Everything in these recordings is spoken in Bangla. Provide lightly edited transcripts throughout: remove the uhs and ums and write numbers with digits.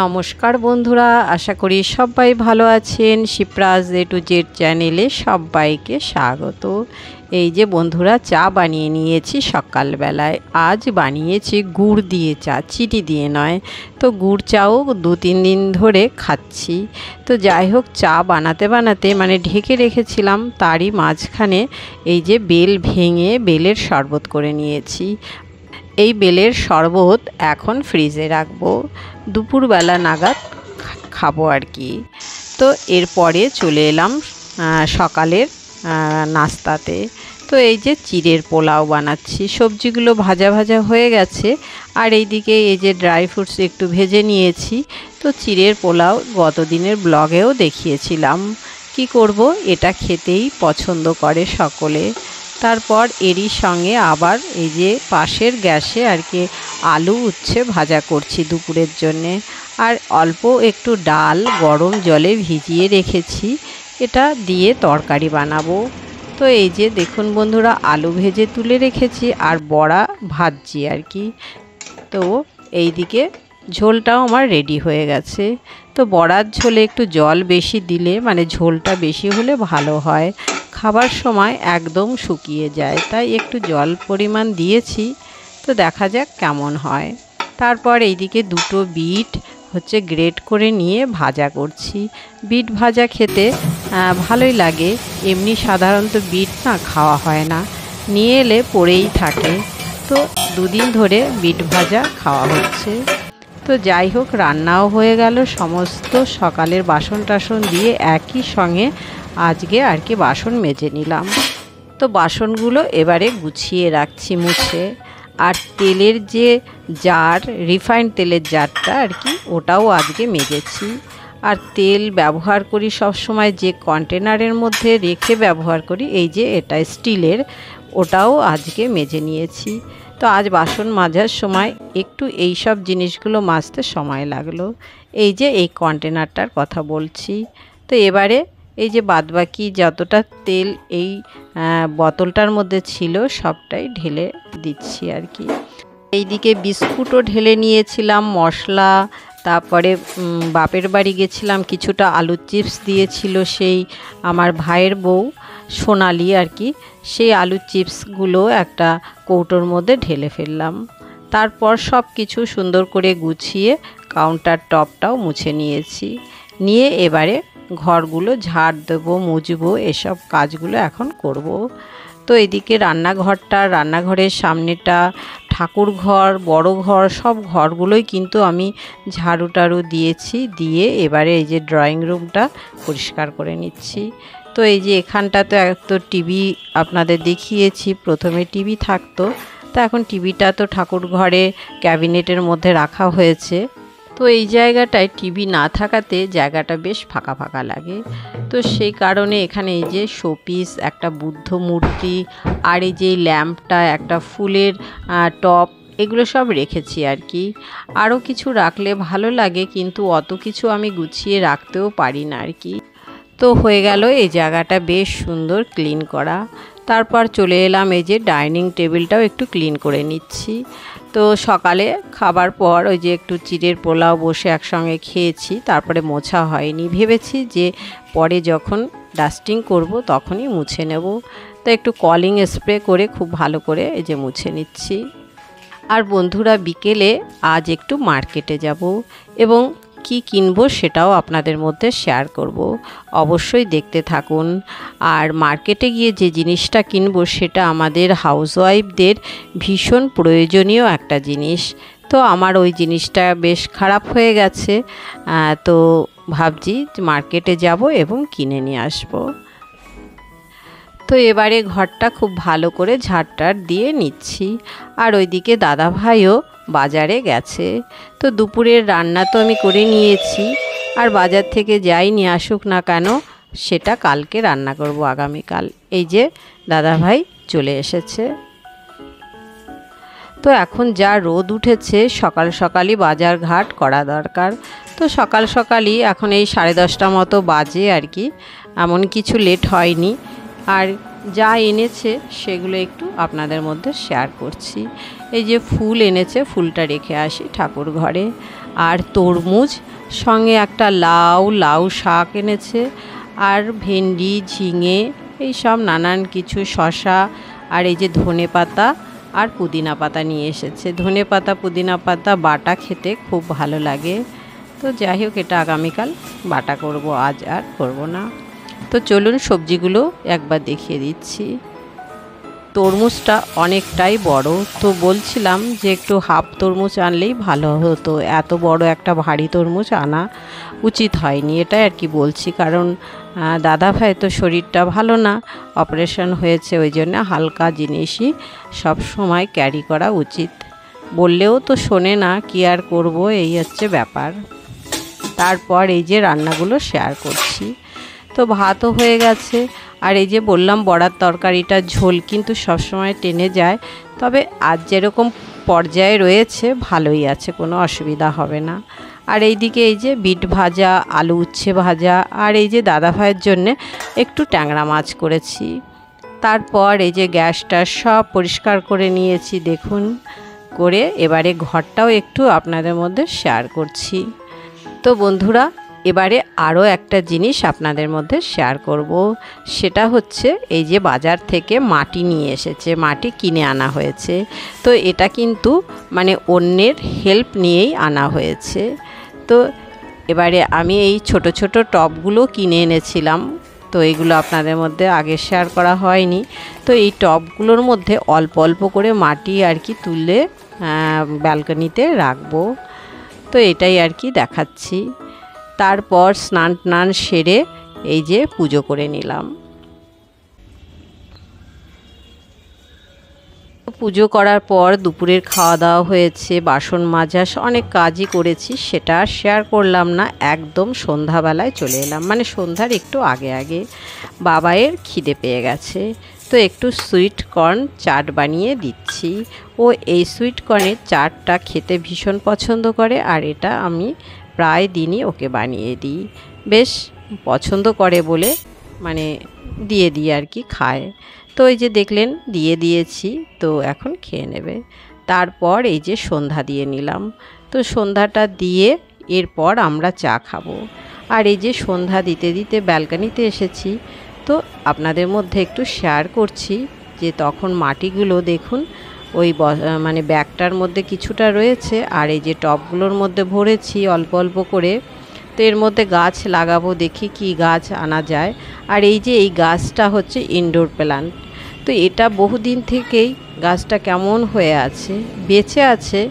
নমস্কার বন্ধুরা, আশা করি সবাই ভালো আছেন। শিপ্রাজ এ টু জেড চ্যানেলে সবাইকে স্বাগত। এই যে বন্ধুরা, চা বানিয়ে নিয়েছি সকালবেলায়। আজ বানিয়েছি গুড় দিয়ে চা, চিনি দিয়ে নয়। তো গুড় চাও 2-3 দিন ধরে খাচ্ছি। তো যাই হোক, চা বানাতে বানাতে মানে ঢেকে রেখেছিলাম, তারই মাঝখানে এই যে বেল ভেঙে বেলের শরবত করে নিয়েছি। এই বেলের শরবত এখন ফ্রিজে রাখবো, দুপুরবেলা নাগাদ খাবো আর কি। তো এরপরে চলে এলাম সকালের নাস্তাতে। তো এই যে চিড়ের পোলাও বানাচ্ছি, সবজিগুলো ভাজা ভাজা হয়ে গেছে। আর এইদিকে এই যে ড্রাই ফ্রুটস একটু ভেজে নিয়েছি। তো চিড়ের পোলাও গতদিনের ব্লগেও দেখিয়েছিলাম। কি করব, এটা খেতেই পছন্দ করে সকলে। তারপর এরই সঙ্গে আবার এই যে পাশের গ্যাসে আর কি আলু উচ্ছে ভাজা করছি দুপুরের জন্যে। আর অল্প একটু ডাল গরম জলে ভিজিয়ে রেখেছি, এটা দিয়ে তরকারি বানাবো। তো এই যে দেখুন বন্ধুরা, আলু ভেজে তুলে রেখেছি আর বড়া ভাজছি আর কি। তো এই দিকে ঝোলটাও আমার রেডি হয়ে গেছে। তো বড়ার ঝোলে একটু জল বেশি দিলে মানে ঝোলটা বেশি হলে ভালো হয়, খাবার সময় একদম শুকিয়ে যায়, তাই একটু জল পরিমাণ দিয়েছি। তো দেখা যাক কেমন হয়। তারপর এইদিকে দুটো বিট গ্রেট করে নিয়ে ভাজা করছি। বিট ভাজা খেতে ভালোই লাগে, এমনি সাধারণত বিট না খাওয়া হয় না, নিয়ে এলে পড়েই থাকে। তো 2 দিন ধরে বিট ভাজা খাওয়া হচ্ছে। তো যাই হোক, রান্নাও হয়ে গেল, সমস্ত সকালের বাসন টাসন দিয়ে একই সঙ্গে আজকে আর কি বাসন মেজে নিলাম। তো বাসনগুলো এবারে গুছিয়ে রাখছি মুছে। আর তেলের যে জার, রিফাইন্ড তেলের জারটা আর কি, ওটাও আজকে মেজেছি। আর তেল ব্যবহার করি সব সময় যে কন্টেনারের মধ্যে রেখে ব্যবহার করি, এই যে এটা স্টিলের, ওটাও আজকে মেজে নিয়েছি। তো আজ বাসন মাজার সময় একটু এই সব জিনিসগুলো মাজতে সময় লাগলো। এই যে এই কন্টেনারটার কথা বলছি। তো এবারে এই যে বাদবাকি যতটা তেল এই বোতলটার মধ্যে ছিল সবটাই ঢেলে দিচ্ছি আর কি। এইদিকে বিস্কুটও ঢেলে নিয়েছিলাম, মশলা। তারপরে বাপের বাড়ি গেছিলাম, কিছুটা আলুর চিপস দিয়েছিল সেই আমার ভাইয়ের বউ সোনালি আর কি, সেই আলুর চিপসগুলো একটা কৌটোর মধ্যে ঢেলে ফেললাম। তারপর সব কিছু সুন্দর করে গুছিয়ে কাউন্টার টপটাও মুছে নিয়েছি। নিয়ে এবারে ঘরগুলো ঝাড় দেবো, মুছবো, এসব কাজগুলো এখন করব। তো এদিকে রান্নাঘরের সামনেটা, ঠাকুর ঘর, বড় ঘর, সব ঘরগুলোই কিন্তু আমি ঝাড়ু টাড়ু দিয়েছি। দিয়ে এবারে এই যে ড্রয়িং রুমটা পরিষ্কার করে নিচ্ছি। তো এই যে এখানটা তো টিভি আপনাদের দেখিয়েছি, প্রথমে টিভি থাকতো, তো এখন টিভিটা তো ঠাকুর ঘরে ক্যাবিনেটের মধ্যে রাখা হয়েছে। তো এই জায়গাটায় টিভি না থাকাতে জায়গাটা বেশ ফাঁকা ফাঁকা লাগে। তো সেই কারণে এখানে এই যে শোপিস, একটা বুদ্ধ মূর্তি, আর এই যে ল্যাম্পটা, একটা ফুলের টব, এগুলো সব রেখেছি আর কি। আরও কিছু রাখলে ভালো লাগে, কিন্তু অত কিছু আমি গুছিয়ে রাখতেও পারি না আর কি। তো হয়ে গেল এই জায়গাটা বেশ সুন্দর ক্লিন করা। তারপর চলে এলাম এই যে ডাইনিং টেবিলটাও একটু ক্লিন করে নিচ্ছি। তো সকালে খাবার পর ওই যে একটু চিড়ের পোলাও বসে একসঙ্গে খেয়েছি, তারপরে মোছা হয়নি, ভেবেছি যে পরে যখন ডাস্টিং করব তখনই মুছে নেব। তো একটু কলিং স্প্রে করে খুব ভালো করে এই যে মুছে নিচ্ছি। আর বন্ধুরা, বিকেলে আজ একটু মার্কেটে যাব এবং কি কিনবো সেটাও আপনাদের মধ্যে শেয়ার করব, অবশ্যই দেখতে থাকুন। আর মার্কেটে গিয়ে যে জিনিসটা কিনবো সেটা আমাদের হাউসওয়াইফদের ভীষণ প্রয়োজনীয় একটা জিনিস। তো আমার ওই জিনিসটা বেশ খারাপ হয়ে গেছে, তো ভাবছি মার্কেটে যাব এবং কিনে নিয়ে আসবো। তো এবারে ঘরটা খুব ভালো করে ঝাড়টার দিয়ে নিচ্ছি। আর ওইদিকে দাদা ভাইও বাজারে গেছে। তো দুপুরের রান্না তো আমি করে নিয়েছি, আর বাজার থেকে যাই নিয়ে আসুক না কেন সেটা কালকে রান্না করব, আগামীকাল। এই যে দাদা ভাই চলে এসেছে। তো এখন যা রোদ উঠেছে, সকাল সকালই বাজার ঘাট করা দরকার। তো সকাল সকালই এখন এই 10:30 মতো বাজে আর কি, এমন কিছু লেট হয়নি। আর যা এনেছে সেগুলো একটু আপনাদের মধ্যে শেয়ার করছি। এই যে ফুল এনেছে, ফুলটা রেখে আসি ঠাকুর ঘরে। আর তরমুজ, সঙ্গে একটা লাউ শাক এনেছে, আর ভেন্ডি, ঝিঙে, এই সব নানান কিছু, শশা, আর এই যে ধনেপাতা আর পুদিনা পাতা নিয়ে এসেছে। ধনেপাতা পুদিনা পাতা বাটা খেতে খুব ভালো লাগে। তো যাই হোক, এটা আগামীকাল বাটা করব, আজ আর করব না। তো চলুন সবজিগুলো একবার দেখিয়ে দিচ্ছি। তরমুজটা অনেকটাই বড়, তো বলছিলাম যে একটু হাফ তরমুজ আনলেই ভালো হতো, এত বড় একটা ভারী তরমুজ আনা উচিত হয়নি, এটাই আর কি বলছি। কারণ দাদা ভাই তো শরীরটা ভালো না, অপারেশন হয়েছে, ওই জন্য হালকা জিনিসই সব সময় ক্যারি করা উচিত। বললেও তো শোনে না, কি আর করব, এই হচ্ছে ব্যাপার। তারপর এই যে রান্নাগুলো শেয়ার করছি। তো ভাতও হয়ে গেছে, আর এই যে বললাম বড়ার তরকারিটা ঝোল কিন্তু সবসময় টেনে যায়, তবে আজ যেরকম পর্যায়ে রয়েছে ভালোই আছে, কোনো অসুবিধা হবে না। আর এইদিকে এই যে বিট ভাজা, আলু উচ্ছে ভাজা, আর এই যে দাদা ভাইয়ের জন্যে একটু ট্যাংরা মাছ করেছি। তারপর এই যে গ্যাসটা সব পরিষ্কার করে নিয়েছি দেখুন, করে এবারে ঘরটাও একটু আপনাদের মধ্যে শেয়ার করছি। তো বন্ধুরা, এবারে আরও একটা জিনিস আপনাদের মধ্যে শেয়ার করব, সেটা হচ্ছে এই যে বাজার থেকে মাটি নিয়ে এসেছে, মাটি কিনে আনা হয়েছে। তো এটা কিন্তু মানে অন্যের হেল্প নিয়েই আনা হয়েছে। তো এবারে আমি এই ছোট ছোট টবগুলো কিনে এনেছিলাম, তো এগুলো আপনাদের মধ্যে আগে শেয়ার করা হয়নি। তো এই টবগুলোর মধ্যে অল্প অল্প করে মাটি আর কি তুলে ব্যালকনিতে রাখবো, তো এটাই আর কি দেখাচ্ছি। তারপর স্নান টান সেরে এই যে পুজো করে নিলাম। পুজো করার পর দুপুরের খাওয়া দাওয়া হয়েছে, বাসন মাজা, অনেক কাজই করেছি, সেটা আর শেয়ার করলাম না। একদম সন্ধ্যাবেলায় চলে এলাম, মানে সন্ধ্যার একটু আগে আগে। বাবাইয়ের খিদে পেয়ে গেছে, তো একটু সুইট কর্ন চাট বানিয়ে দিচ্ছি। ও এই সুইট কর্নের চাটটা খেতে ভীষণ পছন্দ করে, আর এটা আমি প্রায় দিনই ওকে বানিয়ে দিই, বেশ পছন্দ করে বলে মানে দিয়ে দিই আর কি, খায়। তো এই যে দেখলেন দিয়ে দিয়েছি, তো এখন খেয়ে নেবে। তারপর এই যে সন্ধ্যা দিয়ে নিলাম, তো সন্ধ্যাটা দিয়ে এরপর আমরা চা খাবো। আর এই যে সন্ধ্যা দিতে দিতে ব্যালকনিতে এসেছি, তো আপনাদের মধ্যে একটু শেয়ার করছি যে তখন মাটিগুলো দেখুন ওই মানে ব্যাগটার মধ্যে কিছুটা রয়েছে, আর এই যে টবগুলোর মধ্যে ভরেছি অল্প অল্প করে। তো এর মধ্যে গাছ লাগাবো, দেখি কি গাছ আনা যায়। আর এই যে এই গাছটা হচ্ছে ইনডোর প্ল্যান্ট, তো এটা বহুদিন থেকেই গাছটা কেমন হয়ে আছে, বেঁচে আছে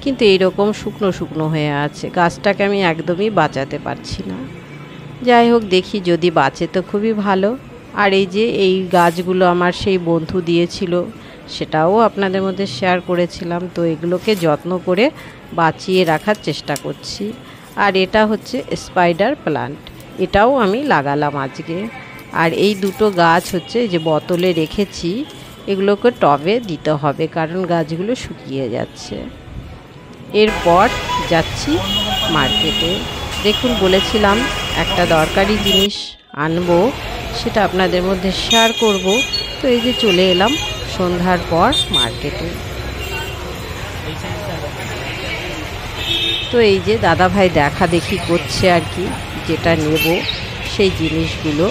কিন্তু এইরকম শুকনো শুকনো হয়ে আছে, গাছটাকে আমি একদমই বাঁচাতে পারছি না। যাই হোক, দেখি যদি বাঁচে তো খুবই ভালো। আর এই যে এই গাছগুলো আমার সেই বন্ধু দিয়েছিল, সেটাও আপনাদের মধ্যে শেয়ার করেছিলাম। তো এগুলোকে যত্ন করে বাঁচিয়ে রাখার চেষ্টা করছি। আর এটা হচ্ছে স্পাইডার প্লান্ট, এটাও আমি লাগালাম আজকে। আর এই দুটো গাছ হচ্ছে যে বোতলে রেখেছি, এগুলোকে টবে দিতে হবে কারণ গাছগুলো শুকিয়ে যাচ্ছে। এরপর যাচ্ছি মার্কেটে। দেখুন বলেছিলাম একটা দরকারি জিনিস আনবো, সেটা আপনাদের মধ্যে শেয়ার করব। তো এই যে চলে এলাম সন্ধ্যার পর মার্কেটে। তো এই যে দাদা ভাই দেখা দেখি করছে আর কি, যেটা নেব সেই জিনিসগুলো।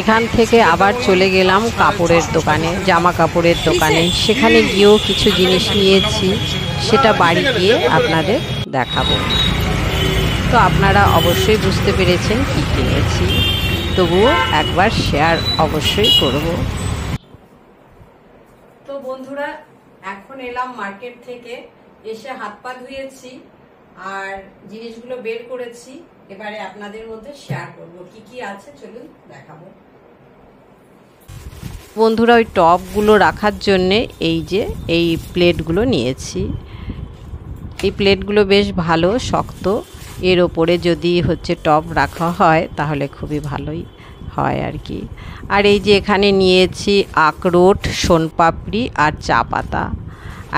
এখান থেকে আবার চলে গেলাম কাপড়ের দোকানে, জামা কাপড়ের দোকানে। সেখানে গিয়েও কিছু জিনিস নিয়েছি, সেটা বাড়ি গিয়ে আপনাদের দেখাবো। তো আপনারা অবশ্যই বুঝতে পেরেছেন কি কিনেছি, তবুও একবার শেয়ার অবশ্যই করব। তো বন্ধুরা, এখন এলাম মার্কেট থেকে, এসে হাত পা ধুয়েছি আর জিনিসগুলো বের করেছি। এবারে আপনাদের মধ্যে শেয়ার করব কি কি আছে, চলুন দেখাবো। বন্ধুরা, ওই টপগুলো রাখার জন্যে এই যে এই প্লেটগুলো নিয়েছি। এই প্লেটগুলো বেশ ভালো, শক্ত, এর ওপরে যদি হচ্ছে টপ রাখা হয় তাহলে খুবই ভালোই হয় আর কি। আর এই যে এখানে নিয়েছি আখরোট, সোনপাপড়ি আর চা পাতা।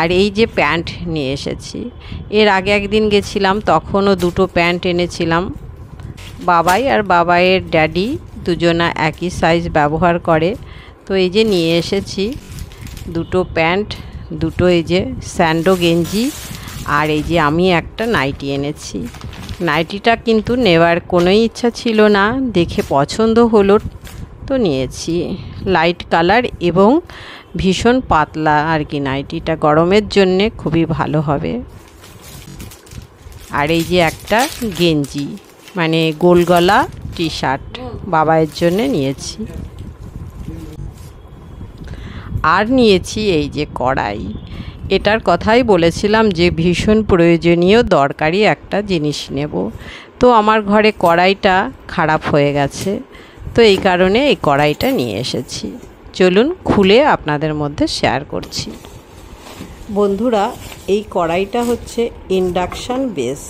আর এই যে প্যান্ট নিয়ে এসেছি, এর আগে একদিন গেছিলাম তখনও দুটো প্যান্ট এনেছিলাম, বাবাই আর বাবাইয়ের ড্যাডি দুজনা একই সাইজ ব্যবহার করে। তো এই যে নিয়ে এসেছি দুটো প্যান্ট, দুটো এই যে স্যান্ডো গেঞ্জি, আর এই যে আমি একটা নাইটি এনেছি। নাইটিটা কিন্তু নেওয়ার কোনোই ইচ্ছা ছিল না, দেখে পছন্দ হলো তো নিয়েছি। লাইট কালার এবং ভীষণ পাতলা আর কি, নাইটিটা গরমের জন্যে খুবই ভালো হবে। আর এই যে একটা গেঞ্জি মানে গোল গলা টি শার্ট বাবাইয়ের জন্য নিয়েছি। আর নিয়েছি এই যে কড়াই, এটার কথাই বলেছিলাম যে ভীষণ প্রয়োজনীয় দরকারি একটা জিনিস নেব। তো আমার ঘরে কড়াইটা খারাপ হয়ে গেছে, তো এই কারণে এই কড়াইটা নিয়ে এসেছি। চলুন খুলে আপনাদের মধ্যে শেয়ার করছি। বন্ধুরা, এই কড়াইটা হচ্ছে ইন্ডাকশান বেস,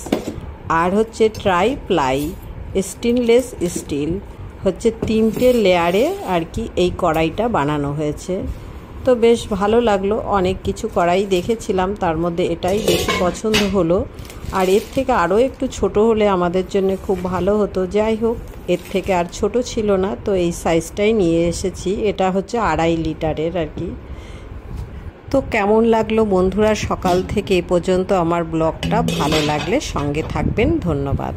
আর হচ্ছে ট্রাই প্লাই স্টেনলেস স্টিল, হচ্ছে 3টে লেয়ারে আর কি এই কড়াইটা বানানো হয়েছে। তো বেশ ভালো লাগলো, অনেক কিছু কড়াই দেখেছিলাম, তার মধ্যে এটাই বেশি পছন্দ হলো। আর এর থেকে আরও একটু ছোট হলে আমাদের জন্য খুব ভালো হতো। যাই হোক, এর থেকে আর ছোট ছিল না, তো এই সাইজটাই নিয়ে এসেছি। এটা হচ্ছে 2.5 লিটারের আর কি। তো কেমন লাগলো বন্ধুরা সকাল থেকে এ পর্যন্ত আমার ব্লগটা? ভালো লাগলে সঙ্গে থাকবেন। ধন্যবাদ।